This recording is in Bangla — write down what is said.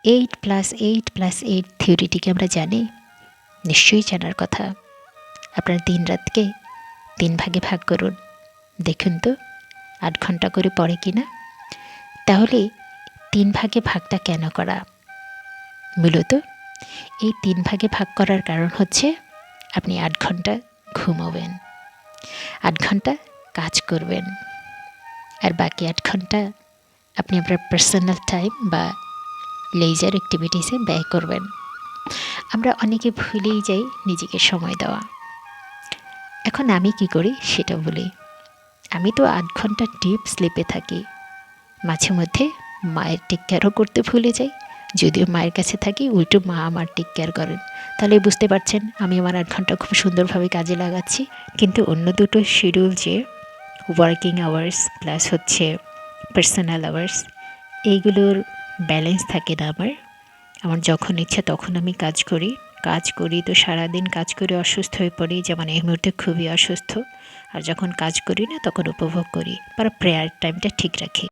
8+8+8 থিওরিটিকে আমরা জানি? নিশ্চয়ই জানার কথা। আপনার দিন রাতকে 3 ভাগে ভাগ করুন, দেখুন তো 8 ঘন্টা করে পড়ে কিনা। তাহলে 3 ভাগে ভাগটা কেন করা? মূলত এই 3 ভাগে ভাগ করার কারণ হচ্ছে আপনি 8 ঘন্টা ঘুমাবেন, 8 ঘন্টা কাজ করবেন, আর বাকি 8 ঘন্টা আপনি আপনার পার্সোনাল টাইম বা লেজার অ্যাক্টিভিটিসে ব্যয় করবেন। আমরা অনেকে ভুলেই যাই নিজেকে সময় দেওয়া। এখন আমি কি করি সেটা বলি। আমি তো 8 ঘন্টা ডিপ স্লিপে থাকি। মাঝে মধ্যে মায়ের টেক কেয়ারও করতে ভুলে যাই। যদিও মায়ের কাছে থাকি, উল্টো মা আমার টেক কেয়ার করেন। তাহলে বুঝতে পারছেন আমি আমার 8 ঘন্টা খুব সুন্দরভাবে কাজে লাগাচ্ছি। কিন্তু অন্য দুটো শিডিউল, যে ওয়ার্কিং আওয়ার্স প্লাস হচ্ছে পার্সোনাল আওয়ার্স, এইগুলোর ব্যালেন্স থাকে না আমার যখন ইচ্ছা তখন আমি কাজ করি তো সারাদিন কাজ করে অসুস্থ হয়ে পড়ি, যেমন এই মুহূর্তে খুবই অসুস্থ। আর যখন কাজ করি না তখন উপভোগ করি, প্রেয়ার টাইমটা ঠিক রাখি।